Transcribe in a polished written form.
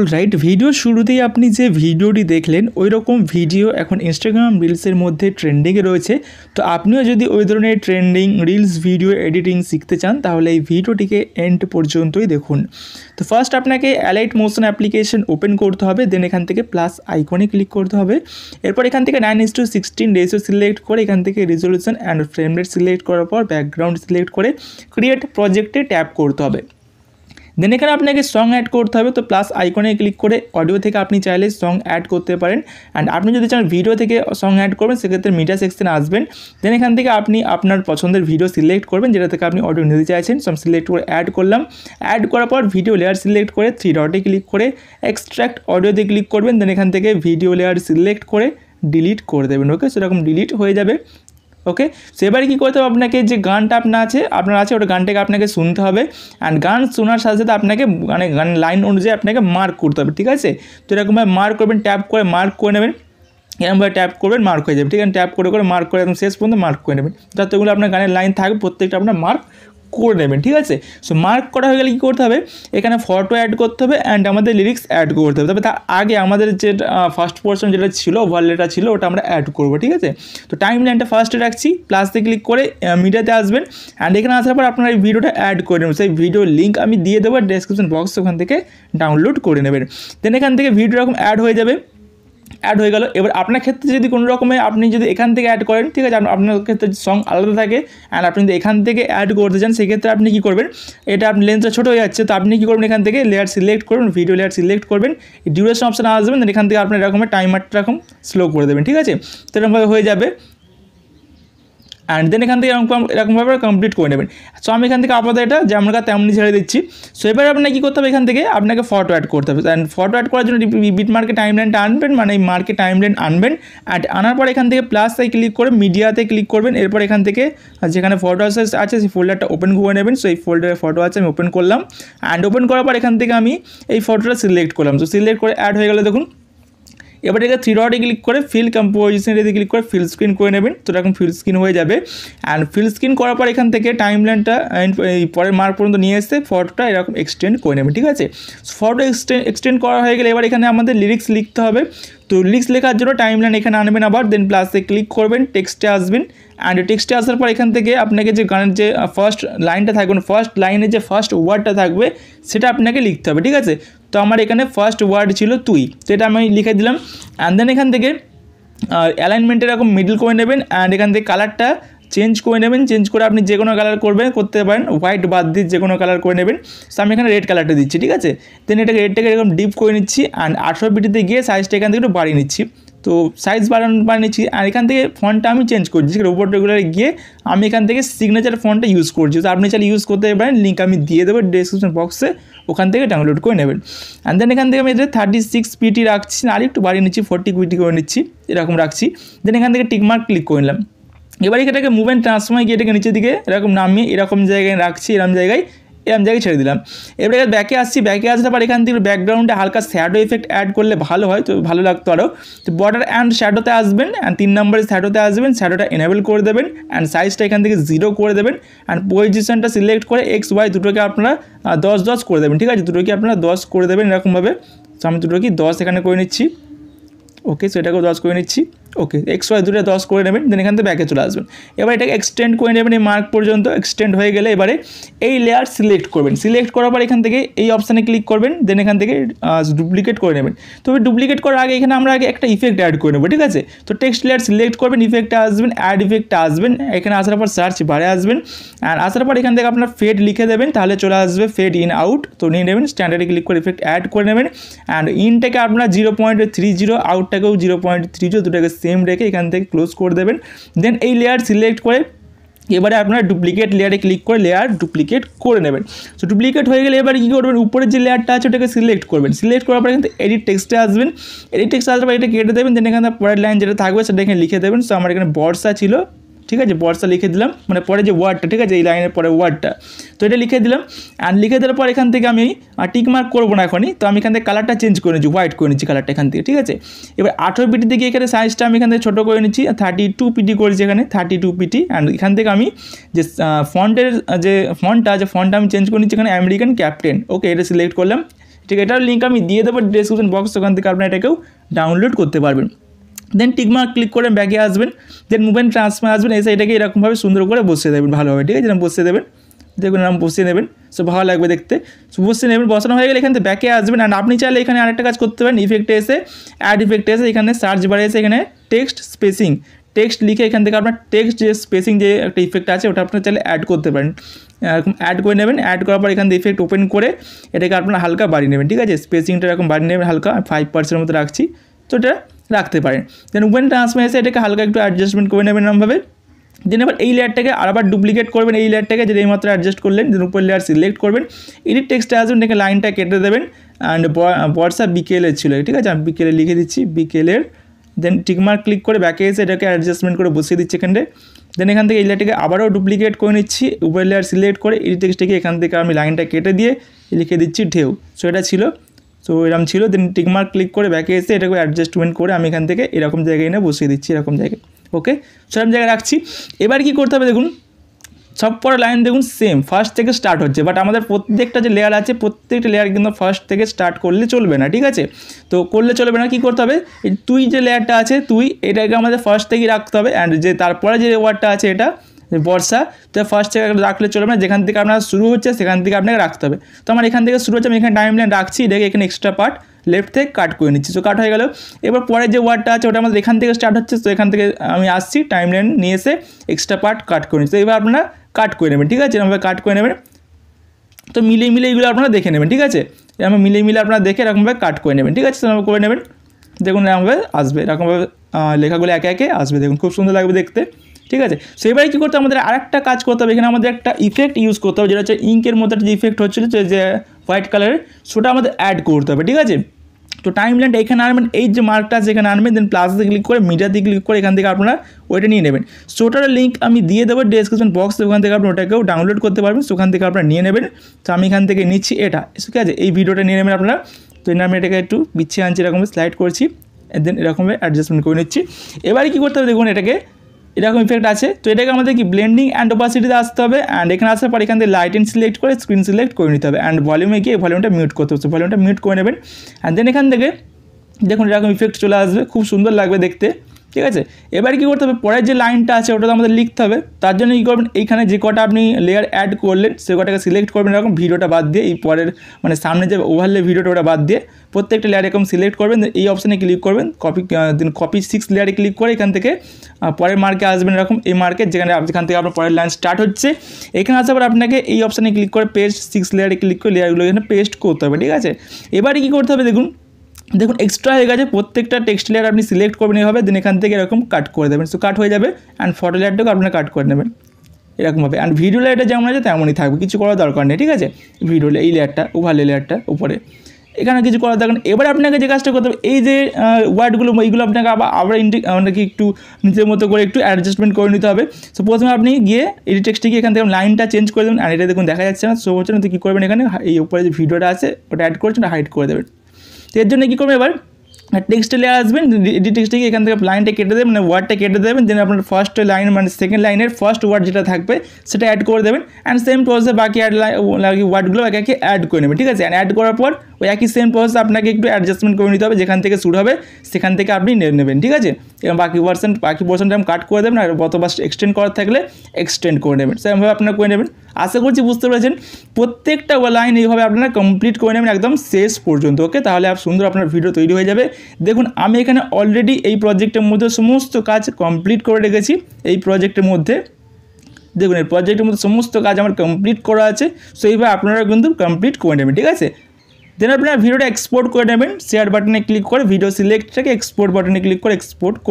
Alright, ভিডিওর শুরুতেই আপনি যে ভিডিওটি দেখলেন ওই রকম ভিডিও এখন ইনস্টাগ্রাম রিলসের মধ্যে ট্রেন্ডিংয়ে রয়েছে। তো আপনিও যদি ওই ধরনের ট্রেন্ডিং রিলস ভিডিও এডিটিং শিখতে চান তাহলে এই ভিডিওটিকে এন্ড পর্যন্তই দেখুন। তো ফার্স্ট আপনাকে অ্যালাইট মোশন অ্যাপ্লিকেশন ওপেন করতে হবে, দেন এখান থেকে প্লাস আইকনে ক্লিক করতে হবে। এরপর এখান থেকে 9:16 রেশিও সিলেক্ট করে এখান থেকে resolution and frame rate select করার পর ব্যাকগ্রাউন্ড সিলেক্ট করে ক্রিয়েট প্রজেক্টে ট্যাপ করতে হবে। দেন এখানে আপনাকে সং অ্যাড করতে হবে। তো প্লাস আইকনে ক্লিক করে অডিও থেকে আপনি চাইলে সং অ্যাড করতে পারেন, অ্যান্ড আপনি যদি চান ভিডিও থেকে সং অ্যাড করবেন সেক্ষেত্রে মিডিয়া সেকশনে আসবেন। দেন এখান থেকে আপনি আপনার পছন্দের ভিডিও সিলেক্ট করবেন যেটা থেকে আপনি অডিও নিতে চাইছেন। সব সিলেক্ট করে অ্যাড করলাম। অ্যাড করার পর ভিডিও লেয়ার সিলেক্ট করে 3 ডটে ক্লিক করে এক্সট্রাক্ট অডিওতে ক্লিক করবেন। দেন এখান থেকে ভিডিও লেয়ার সিলেক্ট করে ডিলিট করে দেবেন। ওকে, সেরকম ডিলিট হয়ে যাবে। ওকে, সো এবারে কী করতে হবে, আপনাকে যে গানটা আপনার আছে ওটা গানটাকে আপনাকে শুনতে হবে, অ্যান্ড গান শোনার সাথে সাথে আপনাকে গানের লাইন অনুযায়ী আপনাকে মার্ক করতে হবে। ঠিক আছে, তো এরকমভাবে মার্ক করবেন, ট্যাপ করে মার্ক করে নেবেন। এরকমভাবে ট্যাপ করবেন, মার্ক হয়ে যাবে। ঠিক আছে, ট্যাপ করে মার্ক করে একদম শেষ পর্যন্ত মার্ক করে নেবেন। যতগুলো আপনার গানের লাইন থাকবে প্রত্যেকটা আপনার মার্ক করে নেবেন। ঠিক আছে, সো মার্ক করা হয়ে গেলে কী করতে হবে, এখানে ফটো অ্যাড করতে হবে অ্যান্ড আমাদের লিরিক্স অ্যাড করতে হবে। তবে তার আগে আমাদের যে ফার্স্ট পোর্শন যেটা ছিল ওভারলেটা ছিল ওটা আমরা অ্যাড করবো। ঠিক আছে, তো টাইম লাইনটা ফার্স্টে রাখছি, প্লাসে ক্লিক করে মিডিয়াতে আসবেন, অ্যান্ড এখানে আসার পর আপনারা এই ভিডিওটা অ্যাড করে নেবেন। সেই ভিডিওর লিঙ্ক আমি দিয়ে দেবো ডেসক্রিপশন বক্সে, ওখান থেকে ডাউনলোড করে নেবেন। দেন এখান থেকে ভিডিও এরকম অ্যাড হয়ে যাবে। অ্যাড হয়ে গেল। এবার আপনার ক্ষেত্রে যদি কোনো রকমে আপনি যদি এখান থেকে অ্যাড করেন, ঠিক আছে, আপনার ক্ষেত্রে সং আলাদা থাকে অ্যান্ড আপনি যদি এখান থেকে অ্যাড করতে চান সেক্ষেত্রে আপনি কী করবেন, এটা আপনি লেন্সটা ছোটো হয়ে যাচ্ছে, তো আপনি কী করবেন, এখান থেকে লেয়ার সিলেক্ট করবেন, ভিডিও লেয়ার সিলেক্ট করবেন, ডিউরেশন অপশানে আসবেন, দেন এখান থেকে আপনার এরকমের টাইমারটা এরকম স্লো করে দেবেন। ঠিক আছে, তো এরকমভাবে হয়ে যাবে, অ্যান্ড দেন এখান থেকে এরকমভাবে কমপ্লিট করে নেবেন। সো আমি এখান থেকে আপাতত এটা যেমন তেমনি ছেড়ে দিচ্ছি। সো এবার আপনাকে কী করতে হবে, এখান থেকে আপনাকে ফটো অ্যাড করতে হবে, অ্যান্ড ফটো অ্যাড করার জন্য বিট মার্কে টাইম লাইনটা আনবেন, মানে এই মার্কে টাইম লাইন আনবেন, অ্যান্ড আনার পর এখান থেকে প্লাসে ক্লিক করে মিডিয়াতে ক্লিক করবেন। এরপর এখান থেকে যেখানে ফটো আছে সেই ফোল্ডারটা ওপেন করে নেবেন। সো এই ফোল্ডারে ফটো আছে, আমি ওপেন করলাম, অ্যান্ড ওপেন করার পর এখান থেকে আমি এই ফটোটা সিলেক্ট করলাম। তো সিলেক্ট করে অ্যাড হয়ে গেল দেখুন। এবার এটা 3 ডটে ক্লিক করে ফিল কম্পোজিশনে ক্লিক করে ফিল স্ক্রিন করে নেবেন। তো এরকম ফিল স্ক্রিন হয়ে যাবে, অ্যান্ড ফিল স্ক্রিন করার পর এখান থেকে টাইম লাইনটা এই পরের মার্ক পর্যন্ত নিয়ে এসে ফটোটা এরকম এক্সটেন্ড করে নেবেন। ঠিক আছে, ফটো এক্সটেন্ড করা হয়ে গেলে এবার এখানে আমাদের লিরিক্স লিখতে হবে। তো লিরিক্স লেখার জন্য টাইম লাইন এখানে আনবেন আবার, দেন প্লাসে ক্লিক করবেন, টেক্সটে আসবেন, অ্যান্ড টেক্সটে আসার পর এখান থেকে আপনাকে যে গানের যে ফার্স্ট লাইনটা থাকবে, ফার্স্ট লাইনে যে ফার্স্ট ওয়ার্ডটা থাকবে সেটা আপনাকে লিখতে হবে। ঠিক আছে, তো আমার এখানে ফার্স্ট ওয়ার্ড ছিল তুই, তো এটা আমি লিখে দিলাম। অ্যান্ড দেন এখান থেকে অ্যালাইনমেন্টে এরকম মিডল করে নেবেন, অ্যান্ড এখান থেকে কালারটা চেঞ্জ করে নেবেন। চেঞ্জ করে আপনি যে কোনো কালার করতে পারেন, হোয়াইট বাদ দিয়ে যে কোনো কালার করে নেবেন। সো আমি এখানে রেড কালারটা দিচ্ছি। ঠিক আছে, দেন রেডটাকে এরকম ডিপ করে নিচ্ছি, অ্যান্ড 18 বিটিতে গিয়ে সাইজটা এখান থেকে একটু বাড়িয়ে নিচ্ছি। তো সাইজ বানিয়েছি, আর এখান থেকে ফন্টটা আমি চেঞ্জ করছি, রোবট রেগুলারে গিয়ে আমি এখান থেকে সিগনেচার ফন্টটা ইউজ করছি। তো আপনি চাইলে ইউজ করতে পারেন, লিঙ্ক আমি দিয়ে দেবো ডেসক্রিপশন বক্সে, ওখান থেকে ডাউনলোড করে নেবেন। অ্যান্ড দেন এখান থেকে আমি 36 পিটি রাখছি, আর একটু বাড়িয়ে নিচ্ছি, 40 পিটি করে নিচ্ছি, এরকম রাখছি। দেন এখান থেকে টিকমার্ক ক্লিক করে নিলাম। এবার এটাকে মুভ অ্যান্ড ট্রান্সফর্মে গিয়ে এটাকে নিচের দিকে এরকম নামিয়ে এরকম জায়গায় রাখছি, এরকম জায়গায় ছেড়ে দিলাম। এবার ব্যাকে আসছি, ব্যাকে আসলে পর এখান থেকে ব্যাকগ্রাউন্ডে হালকা শ্যাডো এফেক্ট অ্যাড করলে ভালো হয়, তো ভালো লাগতো আরও। তো বর্ডার অ্যান্ড শ্যাডোতে আসবেন, অ্যান্ড 3 নম্বরে শ্যাডোতে আসবেন, শ্যাডোটা এনেবল করে দেবেন, অ্যান্ড সাইজটা এখান থেকে 0 করে দেবেন, অ্যান্ড পজিশনটা সিলেক্ট করে XY দুটোকে আপনারা 10 করে দেবেন। ঠিক আছে, দুটোকে আপনারা 10 করে দেবেন এরকমভাবে। তো আমি দুটোকে 10 এখানে করে নিচ্ছি। ওকে, সো এটাকেও 10 করে নিচ্ছি। ওকে, XY দুটো 10 করে নেবেন, দেন এখান থেকে ব্যাকে চলে আসবেন। এবার এটাকে এক্সটেন্ড করে নেবেন এই মার্ক পর্যন্ত। এক্সটেন্ড হয়ে গেলে এবারে এই লেয়ার সিলেক্ট করবেন। সিলেক্ট করার পর এখান থেকে এই অপশানে ক্লিক করবেন, দেন এখান থেকে ডুপ্লিকেট করে নেবেন। তবে ডুপ্লিকেট করার আগে এখানে আমরা আগে একটা ইফেক্ট অ্যাড করে নেবো। ঠিক আছে, তো টেক্সট লেয়ার সিলেক্ট করবেন, ইফেক্টে আসবেন, অ্যাড ইফেক্টে আসবেন, এখানে আসার পর সার্চ বারে আসবেন, আর আসার পর এখান থেকে আপনার ফেড লিখে দেবেন, তাহলে চলে আসবে ফেড ইন আউট। তো নিয়ে নেবেন, স্ট্যান্ডার্ডে ক্লিক করে ইফেক্ট অ্যাড করে নেবেন, অ্যান্ড ইনটাকে আপনার 0.30, আউটটাকেও 0.30, দুটাকে সেম রেখে এখান থেকে ক্লোজ করে দেবেন। দেন এই লেয়ার সিলেক্ট করে এবারে আপনারা ডুপ্লিকেট লেয়ারে ক্লিক করে লেয়ার ডুপ্লিকেট করে নেবেন। সো ডুপ্লিকেট হয়ে গেলে এবারে কী করবেন, উপরের যে লেয়ারটা আছে ওটাকে সিলেক্ট করবেন। সিলেক্ট করার পর এখান থেকে এডিট টেক্সটে আসবেন, এডিট টেক্সটে আসার পর এটা কেটে দেবেন, দেন এখানে পরের লাইন যেটা থাকবে সেটা এখানে লিখে দেবেন। সো আমার এখানে বর্ষা ছিল, ঠিক আছে, বর্ষা লিখে দিলাম, মানে পরে যে ওয়ার্ডটা, ঠিক আছে, এই লাইনের পরে ওয়ার্ডটা, তো এটা লিখে দিলাম। আর লিখে দেওয়ার পর এখান থেকে আমি টিক মার্ক করবো না এখনই, তো আমি এখান থেকে কালারটা চেঞ্জ করে নিচ্ছি, হোয়াইট করে নিচ্ছি কালারটা এখান থেকে। ঠিক আছে, এবার 18 পিটি থেকে এখানে সাইজটা আমি এখান থেকে ছোটো করে নিচ্ছি, 32 পিটি করেছি এখানে, 32 পিটি। অ্যান্ড এখান থেকে আমি যে ফন্টের যে ফন্টটা আমি চেঞ্জ করে নিচ্ছি এখানে আমেরিকান ক্যাপ্টেন। ওকে, এটা সিলেক্ট করলাম, ঠিক আছে, এটার লিঙ্ক আমি দিয়ে দেবো ডেসক্রিপশন বক্স, ওখান থেকে আপনারা এটাকেও ডাউনলোড করতে পারবেন। দেন টিকমার্ক ক্লিক করে ব্যাকে আসবেন, দেন মুভমেন্ট ট্রান্সফার আসবেন, এসে এটাকে এরকমভাবে সুন্দর করে বসিয়ে দেবেন ভালোভাবে। ঠিক আছে, এরকম বসিয়ে দেবেন, দেখুন এরকম বসিয়ে নেবেন, সো ভালো লাগবে দেখতে। সো বসিয়ে নেবেন, বসানো হয়ে গেলে এখান থেকে ব্যাকে আসবেন। আর আপনি চাইলে এখানে আরেকটা কাজ করতে পারেন, ইফেক্টে এসে অ্যাড ইফেক্টে এসে এখানে সার্চ বারে এসে এখানে টেক্সট স্পেসিং, টেক্সট লিখে এখান থেকে আপনার টেক্সট যে স্পেসিং যে একটা ইফেক্ট আছে ওটা আপনার চাইলে অ্যাড করতে পারেন। এরকম অ্যাড করে নেবেন, অ্যাড করার পর এখান থেকে ইফেক্ট ওপেন করে এটাকে আপনার হালকা বাড়িয়ে নেবেন। ঠিক আছে, স্পেসিংটা এরকম বাড়িয়ে নেবেন হালকা, 5% মতো রাখছি, তো এটা রাখতে পারেন। দেন ওপেন ট্রান্সফার এসে এটাকে হালকা একটু অ্যাডজাস্টমেন্ট করে নেবেন এরকমভাবে। দেন এবার এই লেয়ারটাকে আবার ডুপ্লিকেট করবেন, এই লেয়ারটাকে যেটা এইমাত্র অ্যাডজাস্ট করলেন, দেন উপর লেয়ার সিলেক্ট করবেন, এডিট টেক্সটে আসবেন, এটাকে লাইনটা কেটে দেবেন। অ্যান্ড বর্ষা বিকেলের ছিল, ঠিক আছে, আমি বিকেলে লিখে দিচ্ছি বিকেলের। দেন টিকমার্ক ক্লিক করে ব্যাকে এসে এটাকে অ্যাডজাস্টমেন্ট করে বসিয়ে দিচ্ছি এখানে। দেন এখান থেকে এই লেয়ারটাকে আবারও ডুপ্লিকেট করে নিচ্ছি, উপর লেয়ার সিলেক্ট করে এডিট টেক্সটটাকে এখান থেকে আমি লাইনটা কেটে দিয়ে লিখে দিচ্ছি ঢেউ। সো এটা ছিল, সো এরকম ছিল। দেন টিকমার্ক ক্লিক করে ব্যাকে এসে এটাকে অ্যাডজাস্টমেন্ট করে আমি এখান থেকে এরকম জায়গায় এনে বসিয়ে দিচ্ছি, এরকম জায়গায়। ওকে, সেরকম জায়গায় রাখছি। এবার কি করতে হবে দেখুন, সব পরে লাইন দেখুন সেম ফার্স্ট থেকে স্টার্ট হচ্ছে, বাট আমাদের প্রত্যেকটা যে লেয়ার আছে প্রত্যেকটা লেয়ার কিন্তু ফার্স্ট থেকে স্টার্ট করলে চলবে না। ঠিক আছে, তো করলে চলবে না, কী করতে হবে, এই তুই যে লেয়ারটা আছে তুই এটাকে আমাদের ফার্স্ট থেকেই রাখতে হবে। অ্যান্ড যে তারপরে যে ওয়ার্ডটা আছে এটা বর্ষা, তো ফার্স্ট থেকে রাখলে চলবে না, যেখান থেকে আপনার শুরু হচ্ছে সেখান থেকে আপনাকে রাখতে হবে। তো আমার এখান থেকে শুরু হচ্ছে, আমি এখানে টাইম লাইন রাখছি, দেখে এখানে এক্সট্রা পার্ট লেফট থেকে কাট করে নিচ্ছি। সো কাট হয়ে গেল। এবার পরে যে ওয়ার্ডটা আছে ওটা আমাদের এখান থেকে স্টার্ট হচ্ছে, তো এখান থেকে আমি আসছি টাইম লাইন নিয়ে এসে এক্সট্রা পার্ট কাট করে নিচ্ছি। তো এবার আপনারা কাট করে নেবেন। ঠিক আছে, এরকমভাবে কাট করে নেবেন। তো মিলিয়ে এগুলো আপনারা দেখে নেবেন। ঠিক আছে, এরকম মিলিয়ে আপনারা দেখে এরকমভাবে কাট করে নেবেন। ঠিক আছে, সেরকম করে নেবেন, দেখুন এরকমভাবে আসবে, এরকমভাবে লেখাগুলো একে একে আসবে, দেখুন খুব সুন্দর লাগবে দেখতে। ঠিক আছে, সো এবারে কী করতে হবে, আমাদের আরেকটা কাজ করতে হবে, এখানে আমাদের একটা ইফেক্ট ইউজ করতে হবে, যেটা হচ্ছে ইঙ্কের মধ্যে যে ইফেক্ট হচ্ছিল যে হোয়াইট কালারের, সেটা আমাদের অ্যাড করতে হবে। ঠিক আছে, তো টাইম লাইনটা এখানে আনবেন, এই যে মার্কটা আছে এখানে আনবেন, দেন প্লাসে ক্লিক করে মিডিয়াতে ক্লিক করে এখান থেকে আপনারা ওইটা নিয়ে নেবেন। সো ওটার লিঙ্ক আমি দিয়ে দেবো ডেসক্রিপশন বক্সে, ওখান থেকে আপনি ওটাকেও ডাউনলোড করতে পারবেন, সেখান থেকে আপনারা নিয়ে নেবেন। তো আমি এখান থেকে নিচ্ছি এটা, ঠিক আছে, এই ভিডিওটা নিয়ে নেবেন আপনারা। তো আমি এটাকে একটু বিছিয়ে আনছি, এরকম স্লাইড করছি, দেন এরকমভাবে অ্যাডজাস্টমেন্ট করে নিচ্ছি। এবারে কী করতে হবে দেখুন, এটাকে এরকম ইফেক্ট আছে, তো এটাকে আমাদের কি ব্লেন্ডিং অ্যান্ড ওপাসিটিতে আসতে হবে। অ্যান্ড এখানে আসার পর এখান থেকে লাইটেন সিলেক্ট করে স্ক্রিন সিলেক্ট করে নিতে হবে। অ্যান্ড ভলিউমে গিয়ে ভলিউমটা মিউট করতে হচ্ছে, ভলিউমটা মিউট করে নেবেন। অ্যান্ড দেন এখান থেকে দেখুন এরকম ইফেক্ট চলে আসবে, খুব সুন্দর লাগবে দেখতে। ঠিক আছে, এবার কী করতে হবে, পরের যে লাইনটা আছে ওটা তো আমাদের লিখতে হবে। তার জন্য কী করবেন, এইখানে যে কটা আপনি লেয়ার অ্যাড করলেন সে কটাকে সিলেক্ট করবেন, এরকম ভিডিওটা বাদ দিয়ে, এই পরের মানে সামনে যে ওভারলে ভিডিওটা ওটা বাদ দিয়ে প্রত্যেকটা লেয়ার এরকম সিলেক্ট করবেন, এই অপশানে ক্লিক করবেন, কপি 6 লেয়ারে ক্লিক করে এখান থেকে পরের মার্কে আসবেন, এরকম এই মার্কে যেখানে থেকে আপনার পরের লাইন স্টার্ট হচ্ছে, এখানে আসার পর আপনাকে এই অপশানে ক্লিক করে পেস্ট 6 লেয়ারে ক্লিক করে লেয়ারগুলো এখানে পেস্ট করতে হবে। ঠিক আছে, এবারে কী করতে হবে দেখুন এক্সট্রা হয়ে গেছে, প্রত্যেকটা টেক্সট লেয়ার আপনি সিলেক্ট করবেন এইভাবে, দেন এখান থেকে এরকম কাট করে দেবেন। সো কাট হয়ে যাবে। অ্যান্ড ফটো লেয়ারটাকে আপনারা কাট করে নেবেন এরকমভাবে। অ্যান্ড ভিডিও লেয়ারটা যেমন আছে তেমনই থাকবে, কিছু করার দরকার নেই। ঠিক আছে, ভিডিও এই লেয়ারটা ওভারলে লেয়ারটা উপরে, এখানে কিছু করার দরকার নেই। এবার আপনাকে যে কাজটা করতে হবে, এই যে ওয়ার্ডগুলো এইগুলো আপনাকে আবার আপনাকে একটু নিজের মতো করে একটু অ্যাডজাস্টমেন্ট করে নিতে হবে। সো প্রথমে আপনি গিয়ে এডিট টেক্সটে গিয়ে এখান থেকে লাইনটা চেঞ্জ করে দেবেন। আর এটা দেখুন দেখা যাচ্ছে না, শো হচ্ছে না, তো কী করবেন, এখানে এই উপরে যে ভিডিওটা আছে ওটা অ্যাড করছেন, হাইড করে দেবেন। তো এর জন্য কী করবেন, এবার টেক্সটে লেয়ার আসবেন, এডিট টেক্সটে গিয়ে এখান থেকে লাইনটা কেটে দেবেন, মানে ওয়ার্ডটা কেটে দেবেন, দেন আপনার ফার্স্ট লাইন মানে সেকেন্ড লাইনের ফার্স্ট ওয়ার্ড যেটা থাকবে সেটা অ্যাড করে দেবেন। অ্যান্ড সেম প্রসেসে বাকি ওয়ার্ডগুলো একে একে অ্যাড করে নেবেন। ঠিক আছে, অ্যাড করার পর ওই একই সেম প্রসেস আপনাকে একটু অ্যাডজাস্টমেন্ট করে নিতে হবে, যেখান থেকে শুরু হবে সেখান থেকে আপনি নেবেন। ঠিক আছে, এবং বাকি পোর্শনটা আমি কাট করে দেবেন, আর অথবা এক্সটেন্ড করার থাকলে এক্সটেন্ড করে নেবেন, সেরকমভাবে আপনারা করে নেবেন। আশা করছি বুঝতে পেরেছেন, প্রত্যেকটা লাইন এইভাবে আপনারা কমপ্লিট করে নেবেন একদম শেষ পর্যন্ত। ওকে, তাহলে সুন্দর আপনার ভিডিও তৈরি হয়ে যাবে। দেখুন আমি এখানে অলরেডি এই প্রজেক্টের মধ্যে সমস্ত কাজ কমপ্লিট করে রেখেছি। এই প্রজেক্টের মধ্যে দেখুন এই প্রজেক্টের মধ্যে সমস্ত কাজ আমার কমপ্লিট করা আছে। সো এইভাবে আপনারা কিন্তু কমপ্লিট করে নেবেন। ঠিক আছে, দেন আপনারা ভিডিওটা এক্সপোর্ট করে নেবেন, শেয়ার বাটনে ক্লিক করে ভিডিও সিলেক্টটাকে এক্সপোর্ট বাটনে ক্লিক করে এক্সপোর্ট করে